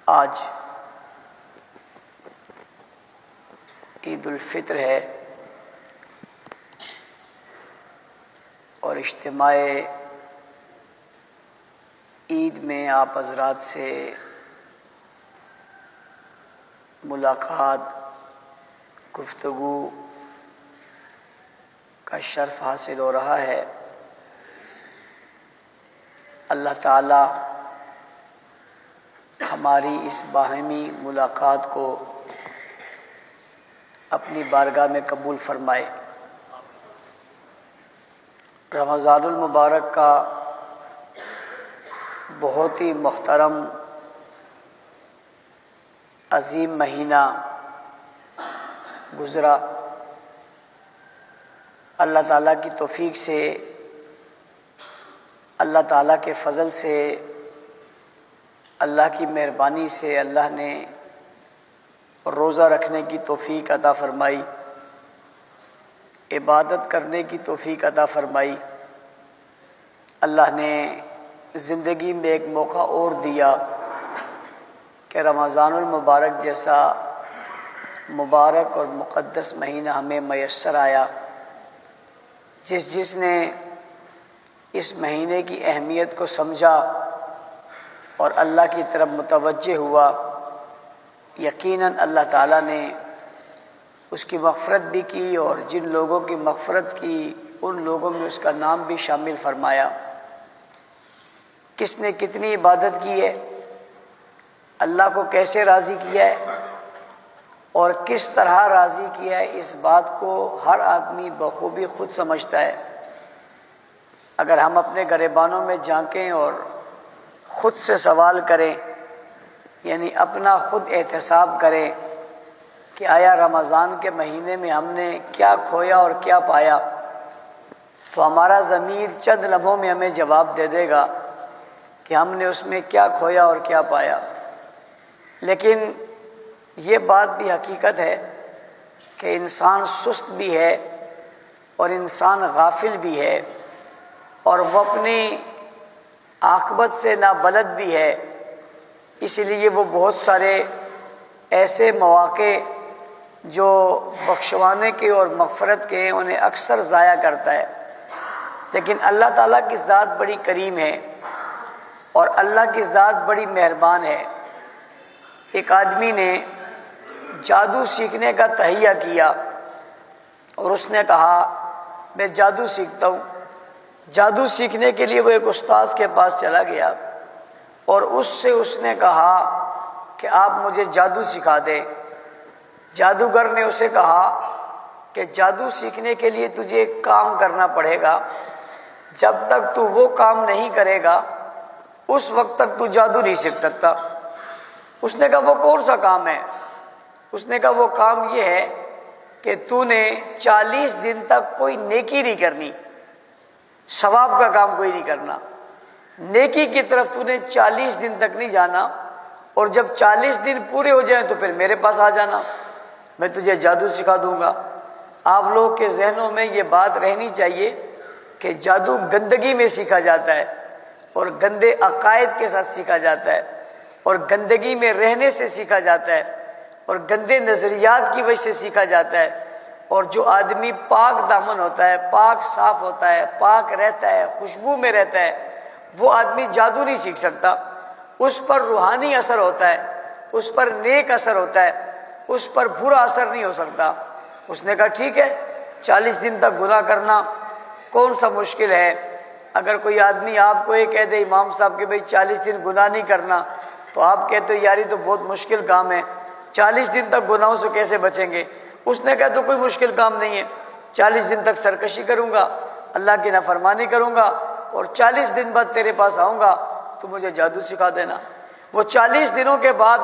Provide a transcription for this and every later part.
آج عید الفطر ہے اور اجتماع عید میں آپ حضرات سے ملاقات، گفتگو کا شرف حاصل ہو رہا ہے۔ اللہ تعالی ہماری اس باہمی ملاقات کو اپنی بارگاہ میں قبول فرمائے۔ رمضان المبارک کا بہت ہی محترم عظیم مہینہ گزرا۔ اللہ تعالیٰ کی توفیق سے، اللہ تعالیٰ کے فضل سے، اللہ کی مہربانی سے اللہ نے روزہ رکھنے کی توفیق عطا فرمائی، عبادت کرنے کی توفیق عطا فرمائی۔ اللہ نے زندگی میں ایک موقع اور دیا کہ رمضان المبارک جیسا مبارک اور مقدس مہینہ ہمیں میسر آیا۔ جس نے اس مہینے کی اہمیت کو سمجھا اور اللہ کی طرف متوجہ ہوا، یقیناً اللہ تعالیٰ نے اس کی مغفرت بھی کی، اور جن لوگوں کی مغفرت کی ان لوگوں میں اس کا نام بھی شامل فرمایا۔ کس نے کتنی عبادت کی ہے، اللہ کو کیسے راضی کیا ہے اور کس طرح راضی کیا ہے، اس بات کو ہر آدمی بخوبی خود سمجھتا ہے۔ اگر ہم اپنے گریبانوں میں جھانکیں اور خود سے سوال کریں، یعنی اپنا خود احتساب کریں کہ آیا رمضان کے مہینے میں ہم نے کیا کھویا اور کیا پایا، تو ہمارا ضمیر چند لمحوں میں ہمیں جواب دے دے گا کہ ہم نے اس میں کیا کھویا اور کیا پایا۔ لیکن یہ بات بھی حقیقت ہے کہ انسان سست بھی ہے اور انسان غافل بھی ہے، اور وہ اپنی عاقبت سے نابلد بھی ہے۔ اس لیے وہ بہت سارے ایسے مواقع جو بخشوانے کے اور مغفرت کے ہیں انہیں اکثر ضائع کرتا ہے۔ لیکن اللہ تعالیٰ کی ذات بڑی کریم ہے اور اللہ کی ذات بڑی مہربان ہے۔ ایک آدمی نے جادو سیکھنے کا تہیہ کیا اور اس نے کہا میں جادو سیکھتا ہوں۔ جادو سیکھنے کے لیے وہ ایک استاذ کے پاس چلا گیا اور اس نے کہا کہ آپ مجھے جادو سکھا دیں۔ جادوگر نے اسے کہا کہ جادو سیکھنے کے لیے تجھے ایک کام کرنا پڑے گا، جب تک تو وہ کام نہیں کرے گا اس وقت تک تو جادو نہیں سیکھ سکتا۔ اس نے کہا وہ کون سا کام ہے؟ اس نے کہا وہ کام یہ ہے کہ تو نے 40 دن تک کوئی نیکی نہیں کرنی، ثواب کا کام کوئی نہیں کرنا، نیکی کی طرف تو نے 40 دن تک نہیں جانا، اور جب 40 دن پورے ہو جائیں تو پھر میرے پاس آ جانا، میں تجھے جادو سکھا دوں گا۔ آپ لوگ کے ذہنوں میں یہ بات رہنی چاہیے کہ جادو گندگی میں سیکھا جاتا ہے اور گندے عقائد کے ساتھ سیکھا جاتا ہے اور گندگی میں رہنے سے سیکھا جاتا ہے اور گندے نظریات کی وجہ سے سیکھا جاتا ہے۔ اور جو آدمی پاک دامن ہوتا ہے، پاک صاف ہوتا ہے، پاک رہتا ہے، خوشبو میں رہتا ہے، وہ آدمی جادو نہیں سیکھ سکتا۔ اس پر روحانی اثر ہوتا ہے، اس پر نیک اثر ہوتا ہے، اس پر برا اثر نہیں ہو سکتا۔ اس نے کہا ٹھیک ہے، 40 دن تک گناہ کرنا کون سا مشکل ہے۔ اگر کوئی آدمی آپ کو یہ کہہ دے امام صاحب کہ بھئی 40 دن گناہ نہیں کرنا، تو آپ کہتے ہو یار یہ تو بہت مشکل کام ہے، 40 دن تک گناہوں سے کیسے بچیں گے؟ اس نے کہا تو کوئی مشکل کام نہیں ہے، 40 دن تک سرکشی کروں گا، اللہ کی نافرمانی کروں گا، اور 40 دن بعد تیرے پاس آؤں گا تو مجھے جادو سکھا دینا۔ وہ 40 دنوں کے بعد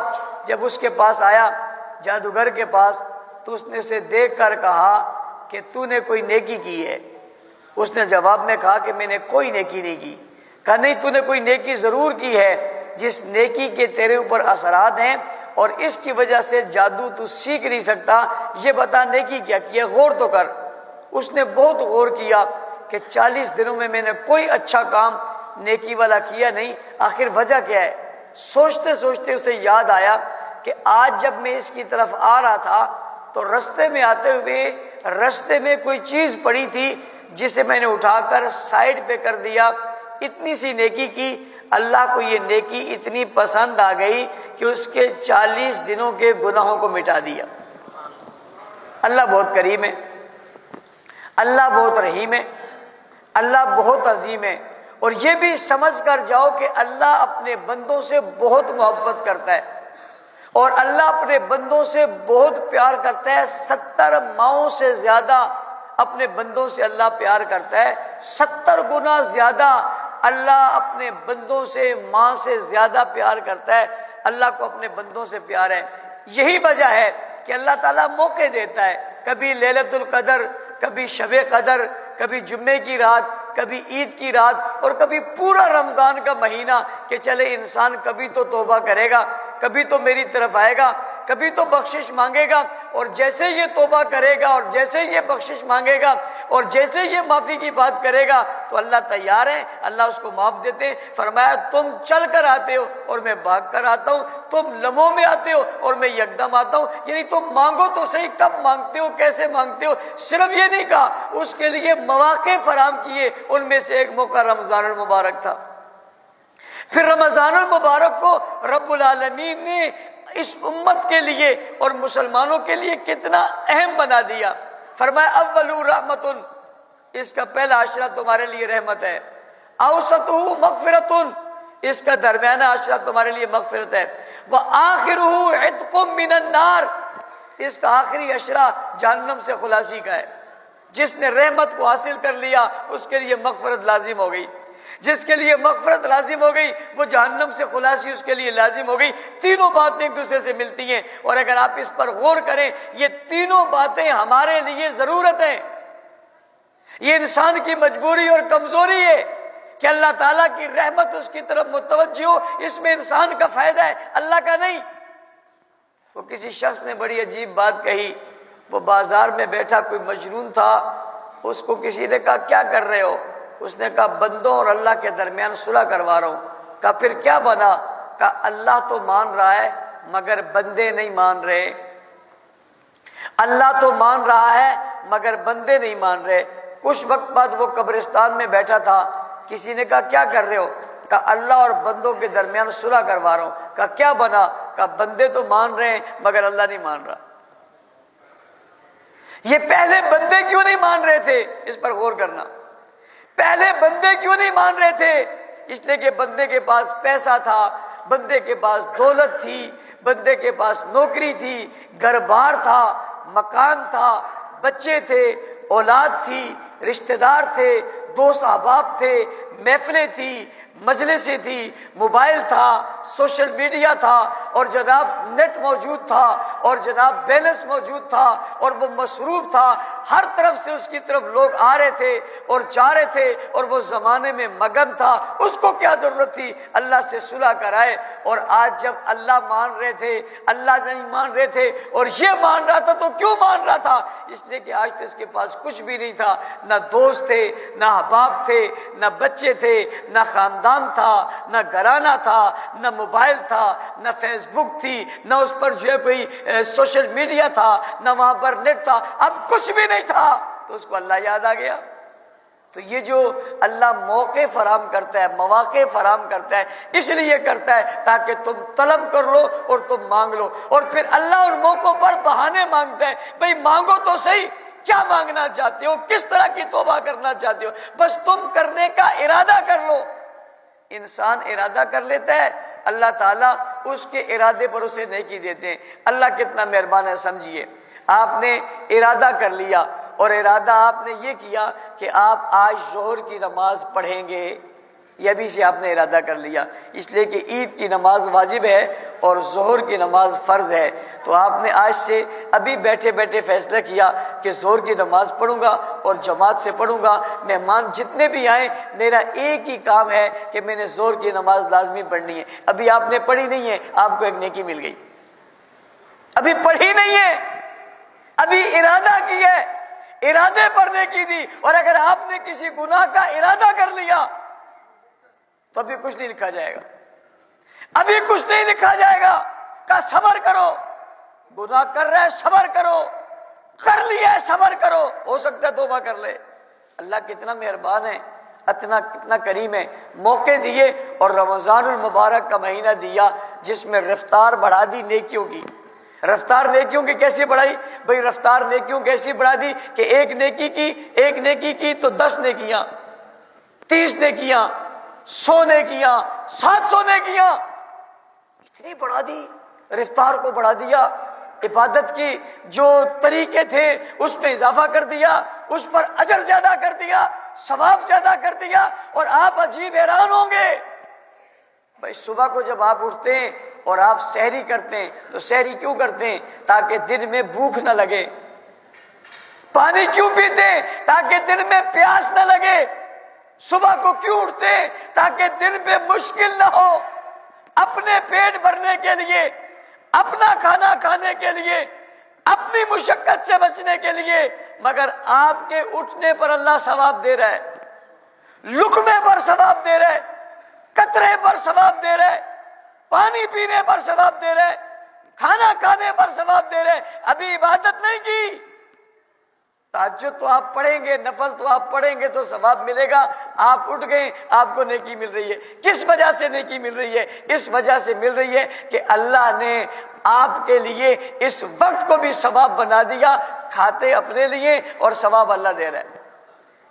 جب اس کے پاس آیا، جادوگر کے پاس، تو اس نے اسے دیکھ کر کہا کہ تو نے کوئی نیکی کی ہے؟ اس نے جواب میں کہا کہ میں نے کوئی نیکی نہیں کی۔ کہا نہیں، تو نے کوئی نیکی ضرور کی ہے، جس نیکی کے تیرے اوپر اثرات ہیں اور اس کی وجہ سے جادو تو سیکھ نہیں سکتا، یہ بتا نیکی کیا کیا، غور تو کر۔ اس نے بہت غور کیا کہ 40 دنوں میں نے کوئی اچھا کام نیکی والا کیا نہیں، آخر وجہ کیا ہے؟ سوچتے سوچتے اسے یاد آیا کہ آج جب میں اس کی طرف آ رہا تھا تو رستے میں آتے ہوئے رستے میں کوئی چیز پڑی تھی جسے میں نے اٹھا کر سائیڈ پہ کر دیا، اتنی سی نیکی کی، اللہ کو یہ نیکی اتنی پسند آ گئی کہ اس کے 40 دنوں کے گناہوں کو مٹا دیا۔ اللہ بہت کریم ہے، اللہ بہت رحیم ہے، اللہ بہت عظیم ہے۔ اور یہ بھی سمجھ کر جاؤ کہ اللہ اپنے بندوں سے بہت محبت کرتا ہے، اور اللہ اپنے بندوں سے بہت پیار کرتا ہے۔ 70 ماؤں سے زیادہ اپنے بندوں سے اللہ پیار کرتا ہے، 70 گنا زیادہ اللہ اپنے بندوں سے، ماں سے زیادہ پیار کرتا ہے۔ اللہ کو اپنے بندوں سے پیار ہے۔ یہی وجہ ہے کہ اللہ تعالیٰ موقع دیتا ہے، کبھی لیلۃ القدر، کبھی شب قدر، کبھی جمعے کی رات، کبھی عید کی رات، اور کبھی پورا رمضان کا مہینہ، کہ چلے انسان کبھی تو توبہ کرے گا، کبھی تو میری طرف آئے گا، کبھی تو بخشش مانگے گا، اور جیسے یہ توبہ کرے گا اور جیسے یہ بخشش مانگے گا اور جیسے یہ معافی کی بات کرے گا تو اللہ تیار ہے، اللہ اس کو معاف دیتے ہیں۔ فرمایا تم چل کر آتے ہو اور میں بھاگ کر آتا ہوں، تم لمحوں میں آتے ہو اور میں یکدم آتا ہوں۔ یعنی تم مانگو تو صحیح، کب مانگتے ہو، کیسے مانگتے ہو، صرف یہ نہیں کہا، اس کے لیے مواقع فراہم کیے۔ ان میں سے ایک موقع رمضان المبارک تھا۔ پھر رمضان المبارک کو رب العالمین نے اس امت کے لیے اور مسلمانوں کے لیے کتنا اہم بنا دیا۔ فرمایا اول رحمت، اس کا پہلا عشرہ تمہارے لیے رحمت ہے، اوسطہ مغفرۃ، اس کا درمیانہ عشرہ تمہارے لیے مغفرت ہے، وآخرہ عتق من النار، اس کا آخری عشرہ جہنم سے خلاصی کا ہے۔ جس نے رحمت کو حاصل کر لیا اس کے لیے مغفرت لازم ہو گئی، جس کے لیے مغفرت لازم ہو گئی وہ جہنم سے خلاصی اس کے لیے لازم ہو گئی۔ تینوں باتیں ایک دوسرے سے ملتی ہیں، اور اگر آپ اس پر غور کریں یہ تینوں باتیں ہمارے لیے ضرورت ہیں۔ یہ انسان کی مجبوری اور کمزوری ہے کہ اللہ تعالیٰ کی رحمت اس کی طرف متوجہ ہو، اس میں انسان کا فائدہ ہے، اللہ کا نہیں۔ وہ کسی شخص نے بڑی عجیب بات کہی، وہ بازار میں بیٹھا کوئی مجنون تھا، اس کو کسی نے کہا کیا کر رہے ہو؟ اس نے کہا بندوں اور اللہ کے درمیان صلح کروا رہا ہوں۔ کہا پھر کیا بنا؟ کہا اللہ تو مان رہا ہے مگر بندے نہیں مان رہے، اللہ تو مان رہا ہے مگر بندے نہیں مان رہے۔ کچھ وقت بعد وہ قبرستان میں بیٹھا تھا، کسی نے کہا کیا کر رہے ہو؟ کہا اللہ اور بندوں کے درمیان صلح کروا رہا ہوں۔ کہا کیا بنا؟ کہا بندے تو مان رہے ہیں مگر اللہ نہیں مان رہا۔ یہ پہلے بندے کیوں نہیں مان رہے تھے؟ اس پر غور کرنا، پہلے بندے کیوں نہیں مان رہے تھے؟ اس لیے کہ بندے کے پاس پیسہ تھا، بندے کے پاس دولت تھی، بندے کے پاس نوکری تھی، گھر بار تھا، مکان تھا، بچے تھے، اولاد تھی، رشتہ دار تھے، دوست احباب تھے، محفلیں تھی، مجلسیں تھی، موبائل تھا، سوشل میڈیا تھا، اور جناب نیٹ موجود تھا، اور جناب بیلنس موجود تھا، اور وہ مصروف تھا، ہر طرف سے اس کی طرف لوگ آ رہے تھے اور جا رہے تھے، اور وہ زمانے میں مگن تھا۔ اس کو کیا ضرورت تھی اللہ سے صلح کرائے؟ اور آج جب اللہ مان رہے تھے، اللہ نہیں مان رہے تھے، اور یہ مان رہا تھا تو کیوں مان رہا تھا؟ اس لیے کہ آج تو اس کے پاس کچھ بھی نہیں تھا، نہ دوست تھے، نہ احباب تھے، نہ بچے تھے، نہ خاندان تھا، نہ گھرانہ تھا، نہ موبائل تھا، نہ فیس بک تھی، نہ اس پر جو ہے کوئی سوشل میڈیا تھا، نہ وہاں پر نیٹ تھا، اب کچھ بھی نہیں تھا، تو اس کو اللہ یاد آ گیا۔ تو یہ جو اللہ موقع فراہم کرتا ہے، مواقع فراہم کرتا ہے، اس لیے کرتا ہے تاکہ تم طلب کر لو اور تم مانگ لو۔ اور پھر اللہ ان موقعوں پر بہانے مانگتا ہے، بھئی مانگو تو صحیح، کیا مانگنا چاہتے ہو، کس طرح کی توبہ کرنا چاہتے ہو، بس تم کرنے کا ارادہ کر لو۔ انسان ارادہ کر لیتا ہے، اللہ تعالیٰ اس کے ارادے پر اسے نیکی دیتے ہیں۔ اللہ کتنا مہربان ہے، سمجھیے آپ نے ارادہ کر لیا، اور ارادہ آپ نے یہ کیا کہ آپ آج ظہر کی نماز پڑھیں گے، یہ بھی سے آپ نے ارادہ کر لیا، اس لیے کہ عید کی نماز واجب ہے اور ظہر کی نماز فرض ہے، تو آپ نے آج سے ابھی بیٹھے بیٹھے فیصلہ کیا کہ ظہر کی نماز پڑھوں گا اور جماعت سے پڑھوں گا، مہمان جتنے بھی آئیں میرا ایک ہی کام ہے کہ میں نے ظہر کی نماز لازمی پڑھنی ہے۔ ابھی آپ نے پڑھی نہیں ہے، آپ کو ایک نیکی مل گئی، ابھی پڑھی نہیں ہے، ابھی ارادہ کیا ہے، ارادے پر نیکی دی۔ اور اگر آپ نے کسی گناہ کا ارادہ کر لیا تو ابھی کچھ نہیں لکھا جائے گا۔ ابھی کچھ نہیں لکھا جائے گا، کہا صبر کرو، گناہ کر رہے صبر کرو، کر لیا ہے صبر کرو، ہو سکتا ہے توبہ کر لے۔ اللہ کتنا مہربان ہے، کتنا کریم ہے، موقع دیے اور رمضان المبارک کا مہینہ دیا جس میں رفتار بڑھا دی نیکیوں کی۔ رفتار نیکیوں کی کیسے بڑھائی بھئی؟ رفتار نیکیوں کیسی بڑھا دی کہ ایک نیکی کی تو 10 نیکیاں، 30 نیکیاں، 100 نیکیاں، 700 نیکیاں، اتنی بڑھا دی، رفتار کو بڑھا دیا۔ عبادت کی جو طریقے تھے اس میں اضافہ کر دیا، اس پر اجر زیادہ کر دیا، ثواب زیادہ کر دیا۔ اور آپ عجیب حیران ہوں گے بھائی، صبح کو جب آپ اٹھتے ہیں اور آپ سحری کرتے ہیں تو سحری کیوں کرتے ہیں؟ تاکہ دن میں بھوک نہ لگے۔ پانی کیوں پیتے ہیں؟ تاکہ دن میں پیاس نہ لگے۔ صبح کو کیوں اٹھتے ہیں؟ تاکہ دن میں مشکل نہ ہو، اپنے پیٹ بھرنے کے لیے، اپنا کھانا کھانے کے لیے، اپنی مشقت سے بچنے کے لیے۔ مگر آپ کے اٹھنے پر اللہ ثواب دے رہا ہے، لقمے پر ثواب دے رہا ہے، قطرے پر ثواب دے رہا ہے، پانی پینے پر ثواب دے رہا ہے، کھانا کھانے پر ثواب دے رہا ہے۔ ابھی عبادت نہیں کی، تہجد تو آپ پڑھیں گے، نفل تو آپ پڑھیں گے تو ثواب ملے گا۔ آپ اٹھ گئے، آپ کو نیکی مل رہی ہے۔ کس وجہ سے نیکی مل رہی ہے؟ اس وجہ سے مل رہی ہے کہ اللہ نے آپ کے لیے اس وقت کو بھی ثواب بنا دیا، کھاتے اپنے لیے اور ثواب اللہ دے رہا ہے۔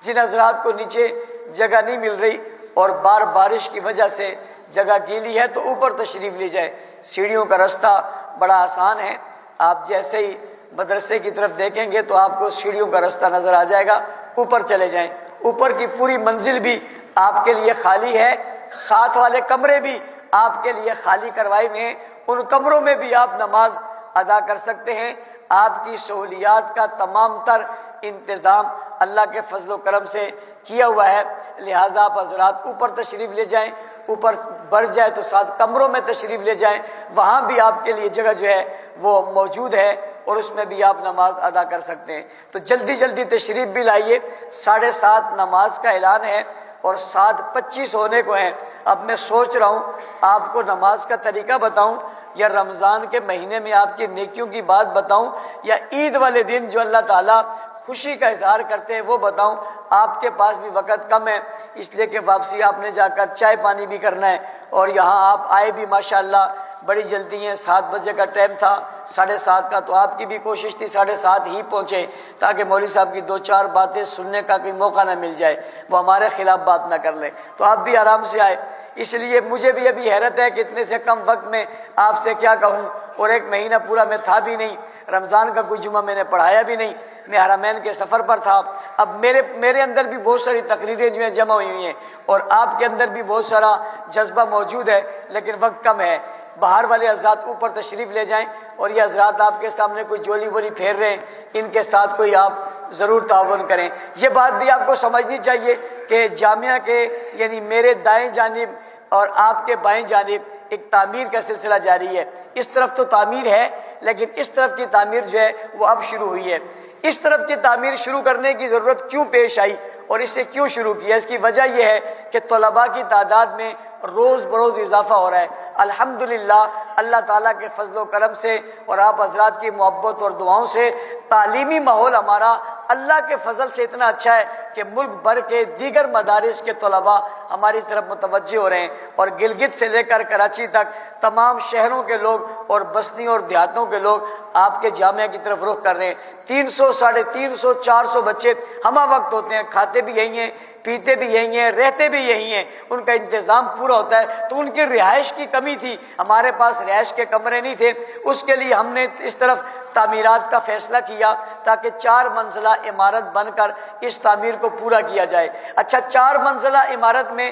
جن حضرات کو نیچے جگہ نہیں مل رہی اور بارش کی وجہ سے جگہ گیلی ہے تو اوپر تشریف لے جائیں، سیڑھیوں کا راستہ بڑا آسان ہے۔ آپ جیسے ہی مدرسے کی طرف دیکھیں گے تو آپ کو سیڑھیوں کا راستہ نظر آ جائے گا، اوپر چلے جائیں۔ اوپر کی پوری منزل بھی آپ کے لیے خالی ہے، ساتھ والے کمرے بھی آپ کے لیے خالی کروائے ہوئے ہیں، ان کمروں میں بھی آپ نماز ادا کر سکتے ہیں۔ آپ کی سہولیات کا تمام تر انتظام اللہ کے فضل و کرم سے کیا ہوا ہے، لہٰذا آپ حضرات اوپر تشریف لے جائیں، اوپر بڑھ جائے تو 7 کمروں میں تشریف لے جائیں، وہاں بھی آپ کے لیے جگہ جو ہے وہ موجود ہے اور اس میں بھی آپ نماز ادا کر سکتے ہیں۔ تو جلدی جلدی تشریف بھی لائیے، 7:30 نماز کا اعلان ہے اور 7:25 ہونے کو ہیں۔ اب میں سوچ رہا ہوں آپ کو نماز کا طریقہ بتاؤں یا رمضان کے مہینے میں آپ کی نیکیوں کی بات بتاؤں یا عید والے دن جو اللہ تعالیٰ خوشی کا اظہار کرتے ہیں وہ بتاؤں۔ آپ کے پاس بھی وقت کم ہے، اس لیے کہ واپسی آپ نے جا کر چائے پانی بھی کرنا ہے، اور یہاں آپ آئے بھی ماشاءاللہ بڑی جلدی ہیں۔ 7 بجے کا ٹائم تھا، 7:30 کا، تو آپ کی بھی کوشش تھی 7:30 ہی پہنچے تاکہ مولوی صاحب کی 2-4 باتیں سننے کا کوئی موقع نہ مل جائے، وہ ہمارے خلاف بات نہ کر لیں۔ تو آپ بھی آرام سے آئے، اس لیے مجھے بھی ابھی حیرت ہے کہ اتنے سے کم وقت میں آپ سے کیا کہوں، اور 1 مہینہ پورا میں تھا بھی نہیں، رمضان کا کوئی جمعہ میں نے پڑھایا بھی نہیں، میں حرمین کے سفر پر تھا۔ اب میرے اندر بھی بہت ساری تقریریں جو ہیں جمع ہوئی ہیں اور آپ کے اندر بھی بہت سارا جذبہ موجود ہے، لیکن وقت کم ہے۔ باہر والے حضرات اوپر تشریف لے جائیں، اور یہ حضرات آپ کے سامنے کوئی جولی وولی پھیر رہے ہیں، ان کے ساتھ کوئی آپ ضرور تعاون کریں۔ یہ بات بھی آپ کو سمجھنی چاہیے کہ جامعہ کے یعنی میرے دائیں جانب اور آپ کے بائیں جانب ایک تعمیر کا سلسلہ جاری ہے۔ اس طرف تو تعمیر ہے، لیکن اس طرف کی تعمیر جو ہے وہ اب شروع ہوئی ہے۔ اس طرف کی تعمیر شروع کرنے کی ضرورت کیوں پیش آئی اور اسے کیوں شروع کیا؟ اس کی وجہ یہ ہے کہ طلباء کی تعداد میں روز بروز اضافہ ہو رہا ہے۔ الحمدللہ اللہ تعالیٰ کے فضل و کرم سے اور آپ حضرات کی محبت اور دعاؤں سے تعلیمی ماحول ہمارا اللہ کے فضل سے اتنا اچھا ہے کہ ملک بھر کے دیگر مدارس کے طلباء ہماری طرف متوجہ ہو رہے ہیں، اور گلگت سے لے کر کراچی تک تمام شہروں کے لوگ اور بستیوں اور دیہاتوں کے لوگ آپ کے جامعہ کی طرف رخ کر رہے ہیں۔ 300 350 400 بچے ہمہ وقت ہوتے ہیں، کھاتے بھی یہی ہیں، پیتے بھی یہی ہیں، رہتے بھی یہی ہیں، ان کا انتظام پورا ہوتا ہے۔ تو ان کی رہائش کی کمی تھی، ہمارے پاس رہائش کے کمرے نہیں تھے، اس کے لیے ہم نے اس طرف تعمیرات کا فیصلہ کیا تاکہ 4 منزلہ عمارت بن کر اس تعمیر کو پورا کیا جائے۔ اچھا، 4 منزلہ عمارت میں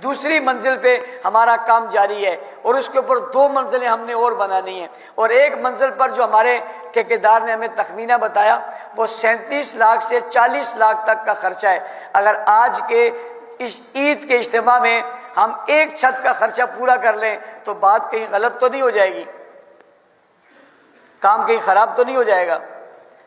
دوسری منزل پہ ہمارا کام جاری ہے، اور اس کے اوپر 2 منزلیں ہم نے اور بنانی ہیں، اور 1 منزل پر جو ہمارے ٹھیکیدار نے ہمیں تخمینہ بتایا وہ 37 لاکھ سے 40 لاکھ تک کا خرچہ ہے۔ اگر آج کے اس عید کے اجتماع میں ہم 1 چھت کا خرچہ پورا کر لیں تو بات کہیں غلط تو نہیں ہو جائے گی، کام کہیں خراب تو نہیں ہو جائے گا؟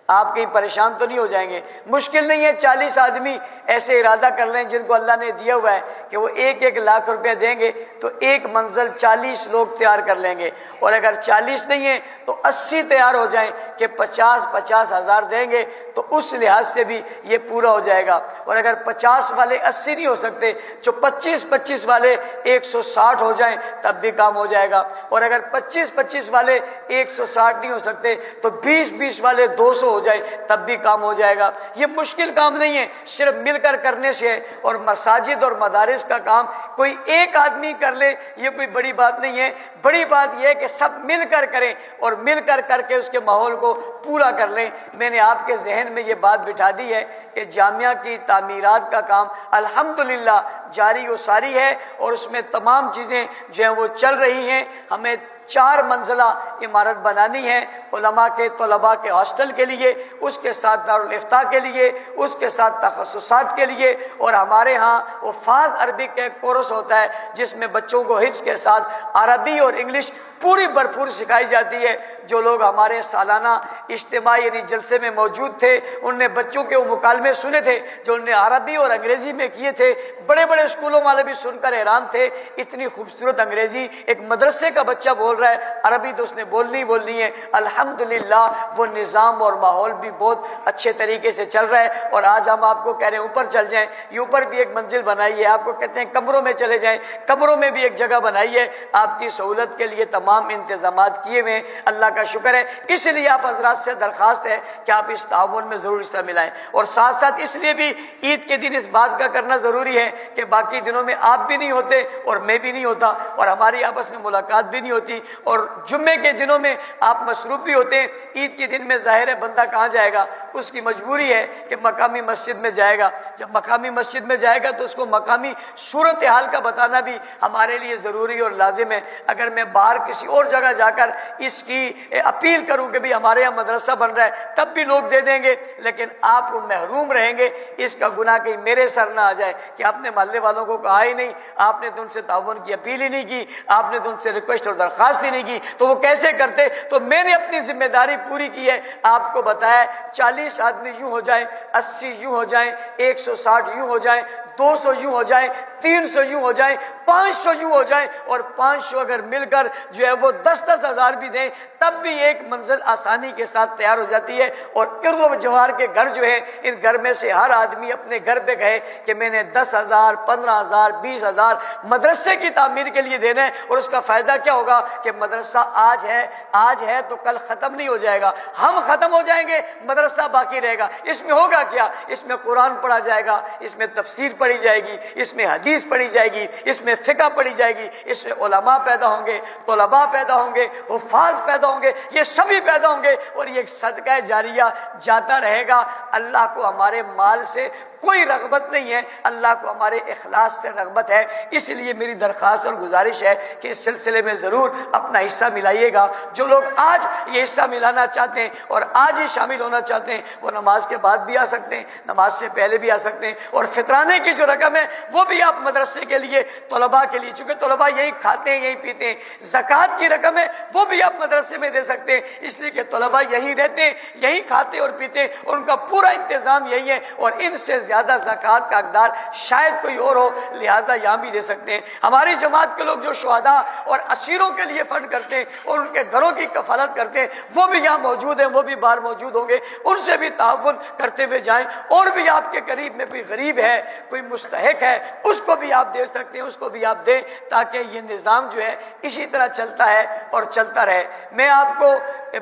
آپ کہیں پریشان تو نہیں ہو جائیں گے؟ مشکل نہیں ہے 40 آدمی ایسے ارادہ کر لیں جن کو اللہ نے دیا ہوا ہے کہ وہ 1-1 لاکھ روپے دیں گے تو ایک منزل 40 لوگ تیار کر لیں گے، اور اگر 40 نہیں ہیں تو 80 تیار ہو جائیں کہ 50 ہزار دیں گے تو اس لحاظ سے بھی یہ پورا ہو جائے گا۔ اور اگر 50 والے 80 نہیں ہو سکتے، جو 25 والے 160 ہو جائیں تب بھی کام ہو جائے گا، اور اگر 25 والے 160 نہیں ہو سکتے تو 20 والے 200 ہو جائیں تب بھی کام ہو جائے گا۔ یہ مشکل کام نہیں ہے، صرف مل کر کرنے سے ہے۔ اور مساجد اور مدارس کا کام کوئی ایک آدمی کر لے یہ کوئی بڑی بات نہیں ہے، بڑی بات یہ ہے کہ سب مل کر کریں اور مل کر کر کے اس کے ماحول کو پورا کر لیں۔ میں نے آپ کے ذہن میں یہ بات بٹھا دی ہے کہ جامعہ کی تعمیرات کا کام الحمدللہ جاری و ساری ہے، اور اس میں تمام چیزیں جو ہیں وہ چل رہی ہیں۔ ہمیں 4 منزلہ عمارت بنانی ہے علماء کے، طلباء کے ہاسٹل کے لیے، اس کے ساتھ دارالافتاء کے لیے، اس کے ساتھ تخصصات کے لیے، اور ہمارے ہاں حفاظ عربک کا ایک کورس ہوتا ہے جس میں بچوں کو حفظ کے ساتھ عربی اور انگلش پوری بھرپور سکھائی جاتی ہے۔ جو لوگ ہمارے سالانہ اجتماع یعنی جلسے میں موجود تھے ان نے بچوں کے وہ مکالمے سنے تھے جو انہوں نے عربی اور انگریزی میں کیے تھے، بڑے بڑے اسکولوں والے بھی سن کر حیران تھے، اتنی خوبصورت انگریزی ایک مدرسے کا بچہ بول رہا ہے، عربی تو اس نے بولنی ہے۔ الحمدللہ وہ نظام اور ماحول بھی بہت اچھے طریقے سے چل رہا ہے۔ اور آج ہم آپ کو کہہ رہے ہیں اوپر چل جائیں، یہ اوپر بھی ایک منزل بنائی ہے، آپ کو کہتے ہیں کمروں میں چلے جائیں، کمروں میں بھی ایک جگہ بنائی ہے، آپ کی سہولت کے لیے تمام انتظامات کیے ہوئے ہیں، اللہ کا شکر ہے۔ اس لیے آپ حضرات سے درخواست ہے کہ آپ اس تعاون میں ضرور حصہ ملائیں، اور ساتھ ساتھ اس لیے بھی عید کے دن اس بات کا کرنا ضروری ہے کہ باقی دنوں میں آپ بھی نہیں ہوتے اور میں بھی نہیں ہوتا اور ہماری آپس میں ملاقات بھی نہیں ہوتی، اور جمعے کے دنوں میں آپ مصروف بھی ہوتے ہیں۔ عید کے دن میں ظاہر ہے بندہ کہاں جائے گا، اس کی مجبوری ہے کہ مقامی مسجد میں جائے گا۔ جب مقامی مسجد میں جائے گا تو اس کو مقامی صورتحال کا بتانا بھی ہمارے لیے ضروری اور لازم ہے۔ اگر میں باہر کسی اور جگہ جا کر اس کی اپیل کروں کہ بھی ہمارے یہاں مدرسہ بن رہا ہے تب بھی لوگ دے دیں گے، لیکن آپ محروم رہیں گے۔ اس کا گناہ کہیں میرے سر نہ آ جائے کہ آپ نے محلے والوں کو کہا ہی نہیں، آپ نے تو ان سے تعاون کی اپیل ہی نہیں کی، آپ نے تو ان سے ریکویسٹ اور درخواست ہی نہیں کی، تو وہ کیسے کرتے؟ تو میں نے اپنی ذمہ داری پوری کی ہے، آپ کو بتایا 40 آدمی یوں ہو جائیں، 80 یوں ہو جائیں، 160 یوں ہو جائیں، 200 یوں ہو جائیں، 300 یوں ہو جائیں، 500 یوں ہو جائیں، اور 500 اگر مل کر جو ہے وہ 10 ہزار بھی دیں تب بھی ایک منزل آسانی کے ساتھ تیار ہو جاتی ہے۔ اور ارد و جوار کے گھر جو ہیں ان گھر میں سے ہر آدمی اپنے گھر پہ کہے کہ میں نے 10,000 15,000 20,000 مدرسے کی تعمیر کے لیے دینا ہے، اور اس کا فائدہ کیا ہوگا کہ مدرسہ آج ہے تو کل ختم نہیں ہو جائے گا، ہم ختم ہو جائیں گے مدرسہ باقی رہے گا۔ اس میں ہوگا کیا؟ اس میں قرآن پڑھا جائے گا، اس میں تفسیر پڑھی جائے گی، اس میں حدیث پڑھی جائے گی، اس میں فقہ پڑھی جائے گی، اس میں علماء پیدا ہوں گے، طلباء پیدا ہوں گے، حفاظ پیدا ہوں گے، یہ سبھی پیدا ہوں گے، اور یہ ایک صدقہ جاریہ جاتا رہے گا۔ اللہ کو ہمارے مال سے کوئی رغبت نہیں ہے، اللہ کو ہمارے اخلاص سے رغبت ہے۔ اس لیے میری درخواست اور گزارش ہے کہ اس سلسلے میں ضرور اپنا حصہ ملائیے گا۔ جو لوگ آج یہ حصہ ملانا چاہتے ہیں اور آج ہی شامل ہونا چاہتے ہیں وہ نماز کے بعد بھی آ سکتے ہیں، نماز سے پہلے بھی آ سکتے ہیں، اور فطرانے کی جو رقم ہے وہ بھی آپ مدرسے کے لیے، طلباء کے لیے، چونکہ طلباء یہی کھاتے ہیں یہی پیتے ہیں، زکوٰۃ کی رقم ہے وہ بھی آپ مدرسے میں دے سکتے ہیں، اس لیے کہ طلباء یہی رہتے ہیں، یہی کھاتے اور پیتے ہیں، اور ان کا پورا انتظام یہی ہے، اور ان سے زیادہ زکوٰۃ کا حقدار شاید کوئی اور ہو، لہٰذا یہاں بھی دے سکتے ہیں۔ ہماری جماعت کے لوگ جو شہداء اور اسیروں کے لیے فنڈ کرتے ہیں اور ان کے گھروں کی کفالت کرتے ہیں وہ بھی یہاں موجود ہیں، وہ بھی باہر موجود ہوں گے، ان سے بھی تعاون کرتے ہوئے جائیں۔ اور بھی آپ کے قریب میں کوئی غریب ہے، کوئی مستحق ہے، اس کو بھی آپ دے سکتے ہیں، اس کو بھی آپ دیں، تاکہ یہ نظام جو ہے اسی طرح چلتا ہے اور چلتا رہے۔ میں آپ کو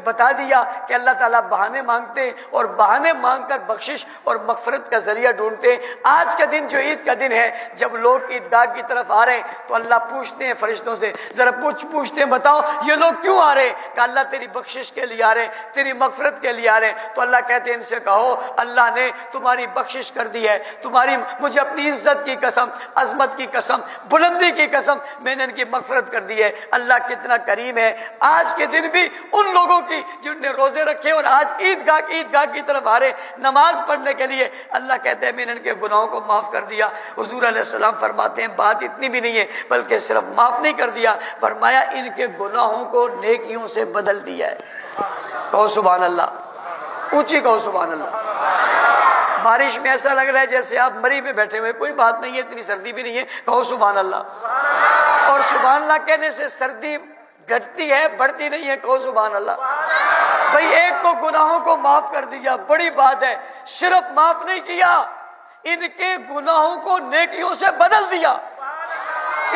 بتا دیا کہ اللہ تعالیٰ بہانے مانگتے ہیں، اور بہانے مانگ کر بخشش اور مغفرت کا ذریعہ ڈھونڈتے ہیں۔ آج کا دن جو عید کا دن ہے، جب لوگ عیدگاہ کی طرف آ رہے ہیں تو اللہ پوچھتے ہیں فرشتوں سے، ذرا پوچھتے ہیں بتاؤ یہ لوگ کیوں آ رہے ہیں؟ کہ اللہ تیری بخشش کے لیے آ رہے ہیں، تیری مغفرت کے لیے آ رہے ہیں۔ تو اللہ کہتے ہیں ان سے کہو اللہ نے تمہاری بخشش کر دی ہے، مجھے اپنی عزت کی قسم، عظمت کی قسم، بلندی کی قسم، میں نے ان کی مغفرت کر دی ہے۔ اللہ کتنا کریم ہے۔ آج کے دن بھی ان لوگوں کی جنہوں نے روزے رکھے اور آج عیدگاہ کی طرف آ رہے نماز پڑھنے کے لیے، اللہ کہتے ہیں میں نے ان کے گناہوں کو معاف کر دیا۔ حضور علیہ السلام فرماتے ہیں بات اتنی بھی نہیں ہے، بلکہ صرف معاف نہیں کر دیا، فرمایا ان کے گناہوں کو نیکیوں سے بدل دیا ہے۔ کہو سبحان اللہ۔ اونچی کہو سبحان اللہ۔ بارش میں ایسا لگ رہا ہے جیسے آپ مری میں بیٹھے ہوئے، کوئی بات نہیں ہے، اتنی سردی بھی نہیں ہے، کہو سبحان اللہ۔ اور سبحان اللہ کہنے سے سردی گھٹتی ہے، بڑھتی نہیں ہے، کہو سبحان اللہ۔ بھئی ایک کو گناہوں کو معاف کر دیا، بڑی بات ہے، صرف معاف نہیں کیا، ان کے گناہوں کو نیکیوں سے بدل دیا۔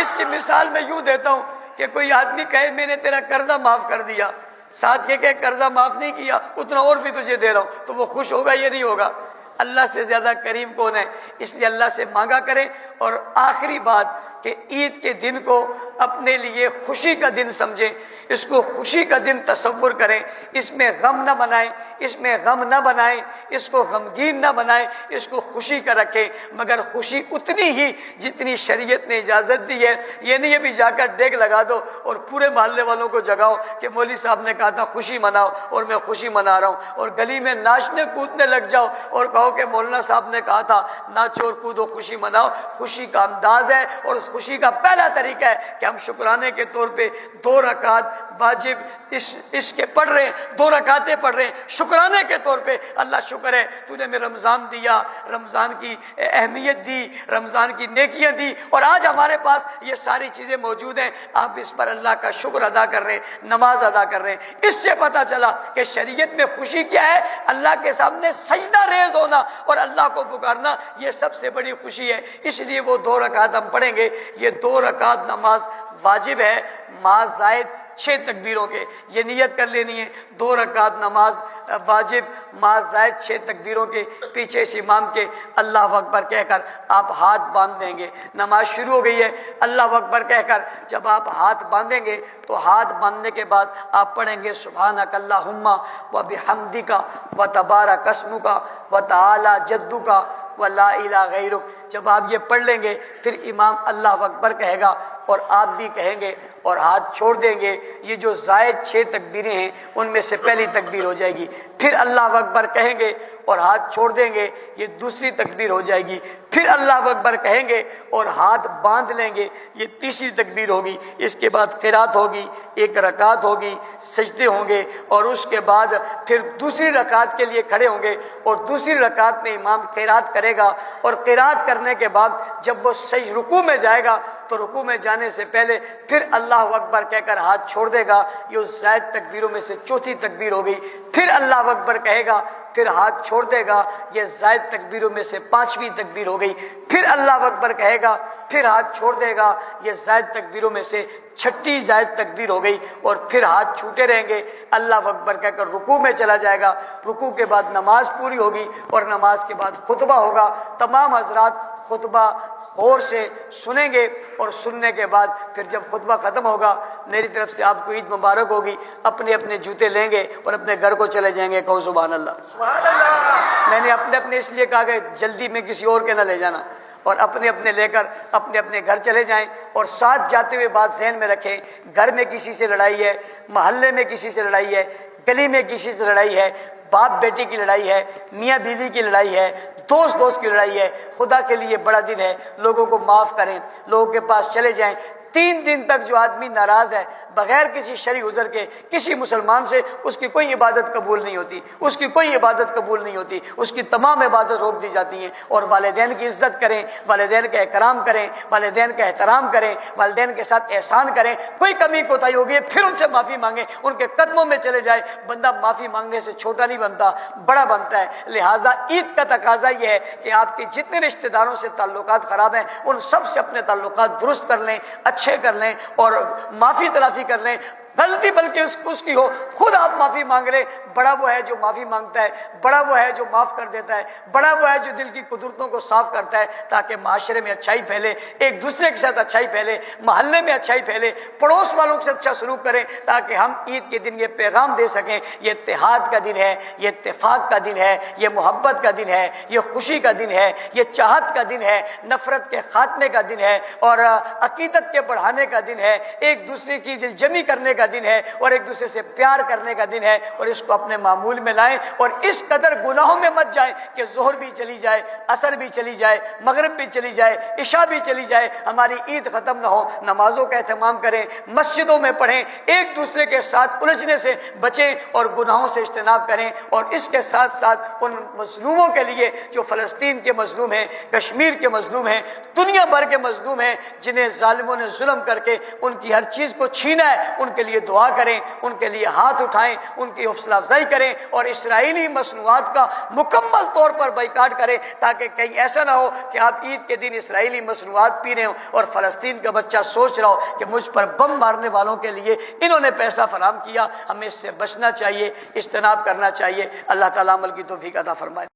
اس کی مثال میں یوں دیتا ہوں کہ کوئی آدمی کہے میں نے تیرا قرضہ معاف کر دیا، ساتھ یہ کہ قرضہ معاف نہیں کیا، اتنا اور بھی تجھے دے رہا ہوں، تو وہ خوش ہوگا؟ یہ نہیں ہوگا۔ اللہ سے زیادہ کریم کون ہے؟ اس لیے اللہ سے مانگا کریں۔ اور آخری بات کہ عید کے دن کو اپنے لیے خوشی کا دن سمجھیں، اس کو خوشی کا دن تصور کریں، اس میں غم نہ بنائیں، اس میں غم نہ بنائیں، اس کو غمگین نہ بنائیں، اس کو خوشی کا رکھیں، مگر خوشی اتنی ہی جتنی شریعت نے اجازت دی ہے۔ یہ نہیں ابھی جا کر ڈیگ لگا دو اور پورے محلے والوں کو جگاؤ کہ مولوی صاحب نے کہا تھا خوشی مناؤ اور میں خوشی منا رہا ہوں، اور گلی میں ناچنے کودنے لگ جاؤ اور کہو کہ مولانا صاحب نے کہا تھا ناچو اور کودو خوشی مناؤ۔ خوشی کا انداز ہے، اور اس خوشی کا پہلا طریقہ ہے کہ ہم شکرانے کے طور پہ 2 رکعت واجب اس کے پڑھ رہے ہیں، 2 رکعتیں پڑھ رہے ہیں شکرانے کے طور پہ۔ اللہ شکر ہے تو نے میں رمضان دیا، رمضان کی اہمیت دی، رمضان کی نیکیاں دی، اور آج ہمارے پاس یہ ساری چیزیں موجود ہیں، آپ اس پر اللہ کا شکر ادا کر رہے ہیں، نماز ادا کر رہے ہیں۔ اس سے پتہ چلا کہ شریعت میں خوشی کیا ہے، اللہ کے سامنے سجدہ ریز ہونا اور اللہ کو پکارنا، یہ سب سے بڑی خوشی ہے۔ اس لیے وہ 2 رکعت ہم پڑھیں گے، یہ 2 رکعت نماز واجب ہے، ما زائد 6 تکبیروں کے، یہ نیت کر لینی ہے۔ 2 رکعت نماز واجب ما زائد 6 تکبیروں کے، پیچھے اس امام کے اللہ اکبر کہہ کر آپ ہاتھ باندھ دیں گے۔ نماز شروع ہو گئی ہے، اللہ اکبر کہہ کر جب آپ ہاتھ باندھیں گے تو ہاتھ باندھنے کے بعد آپ پڑھیں گے سبحانک اللہم و بحمدک و تبارک اسمک و تعالی جدک و لا الہ غیرک۔ جب آپ یہ پڑھ لیں گے پھر امام اللہ اکبر کہے گا اور آپ بھی کہیں گے اور ہاتھ چھوڑ دیں گے۔ یہ جو زائد 6 تکبیریں ہیں ان میں سے پہلی تکبیر ہو جائے گی، پھر اللہ اکبر کہیں گے اور ہاتھ چھوڑ دیں گے، یہ دوسری تکبیر ہو جائے گی، پھر اللہ اکبر کہیں گے اور ہاتھ باندھ لیں گے، یہ تیسری تکبیر ہوگی۔ اس کے بعد قرات ہوگی، 1 رکعت ہوگی، سجدے ہوں گے، اور اس کے بعد پھر دوسری رکعت کے لیے کھڑے ہوں گے، اور دوسری رکعت میں امام قرات کرے گا، اور قرات کرنے کے بعد جب وہ صحیح رکوع میں جائے گا تو رکوع میں جانے سے پہلے پھر اللہ اکبر کہہ کر ہاتھ چھوڑ دے گا، یہ اس زائد تکبیروں میں سے چوتھی تکبیر ہو گئی۔ پھر اللہ اکبر کہے گا، پھر ہاتھ چھوڑ دے گا، یہ زائد تکبیروں میں سے 5ویں تکبیر ہو گئی۔ پھر اللہ اکبر کہے گا، پھر ہاتھ چھوڑ دے گا، یہ زائد تکبیروں میں سے 6ٹھی زائد تکبیر ہو گئی، اور پھر ہاتھ چھوٹے رہیں گے، اللہ اکبر کہہ کر رکوع میں چلا جائے گا۔ رکوع کے بعد نماز پوری ہوگی، اور نماز کے بعد خطبہ ہوگا۔ تمام حضرات خطبہ غور سے سنیں گے، اور سننے کے بعد پھر جب خطبہ ختم ہوگا میری طرف سے آپ کو عید مبارک ہوگی، اپنے اپنے جوتے لیں گے اور اپنے گھر کو چلے جائیں گے، کہو سبحان اللہ۔ سبحان اللہ۔ میں نے اپنے اس لیے کہا کہ جلدی میں کسی اور کے نہ لے جانا، اور اپنے اپنے لے کر اپنے اپنے گھر چلے جائیں، اور ساتھ جاتے ہوئے بات ذہن میں رکھیں، گھر میں کسی سے لڑائی ہے، محلے میں کسی سے لڑائی ہے، گلی میں کسی سے لڑائی ہے، باپ بیٹی کی لڑائی ہے، میاں بیوی کی لڑائی ہے، دوست کی لڑائی ہے، خدا کے لیے بڑا دن ہے، لوگوں کو معاف کریں، لوگوں کے پاس چلے جائیں۔ 3 دن تک جو آدمی ناراض ہے بغیر کسی شرعی عذر کے کسی مسلمان سے، اس کی کوئی عبادت قبول نہیں ہوتی، اس کی کوئی عبادت قبول نہیں ہوتی، اس کی تمام عبادت روک دی جاتی ہیں۔ اور والدین کی عزت کریں، والدین کا اکرام کریں، والدین کا احترام کریں، والدین کے ساتھ احسان کریں، کوئی کمی کوتاہی ہوگی پھر ان سے معافی مانگیں، ان کے قدموں میں چلے جائیں۔ بندہ معافی مانگنے سے چھوٹا نہیں بنتا، بڑا بنتا ہے۔ لہٰذا عید کا تقاضا یہ ہے کہ آپ کے جتنے رشتہ داروں سے تعلقات خراب ہیں ان سب سے اپنے تعلقات درست کر لیں، اچھے کر لیں، اور معافی تلافی کر لیں۔ غلطی بلکہ اس کی ہو، خود آپ معافی مانگ رہے، بڑا وہ ہے جو معافی مانگتا ہے، بڑا وہ ہے جو معاف کر دیتا ہے، بڑا وہ ہے جو دل کی قدرتوں کو صاف کرتا ہے، تاکہ معاشرے میں اچھائی پھیلے، ایک دوسرے کے ساتھ اچھائی پھیلے، محلے میں اچھائی پھیلے، پڑوس والوں کے ساتھ اچھا سلوک کریں، تاکہ ہم عید کے دن یہ پیغام دے سکیں، یہ اتحاد کا دن ہے، یہ اتفاق کا دن ہے، یہ محبت کا دن ہے، یہ خوشی کا دن ہے، یہ چاہت کا دن ہے، نفرت کے خاتمے کا دن ہے، اور عقیدت کے بڑھانے کا دن ہے، ایک دوسرے کی دل جمی کرنے کا کا دن ہے اور ایک دوسرے سے پیار کرنے کا دن ہے، اور اس کو اپنے معمول میں لائیں اور اس قدر گناہوں میں مت جائیں کہ ظہر بھی چلی جائے، عصر بھی چلی جائے، مغرب بھی چلی جائے، عشاء بھی چلی جائے، ہماری عید ختم نہ ہو۔ نمازوں کا اہتمام کریں، مسجدوں میں پڑھیں، ایک دوسرے کے ساتھ الجھنے سے بچیں اور گناہوں سے اجتناب کریں، اور اس کے ساتھ ساتھ ان مظلوموں کے لیے جو فلسطین کے مظلوم ہیں، کشمیر کے مظلوم ہیں، دنیا بھر کے مظلوم ہیں، جنہیں ظالموں نے ظلم کر کے ان کی ہر چیز کو چھینا ہے، ان کے لیے دعا کریں، ان کے لیے ہاتھ اٹھائیں، ان کی حوصلہ افزائی کریں، اور اسرائیلی مصنوعات کا مکمل طور پر بائیکاٹ کریں، تاکہ کہیں ایسا نہ ہو کہ آپ عید کے دن اسرائیلی مصنوعات پی رہے ہوں اور فلسطین کا بچہ سوچ رہا ہو کہ مجھ پر بم مارنے والوں کے لیے انہوں نے پیسہ فراہم کیا۔ ہمیں اس سے بچنا چاہیے، اجتناب کرنا چاہیے۔ اللہ تعالیٰ عمل کی توفیق عطا فرمائے۔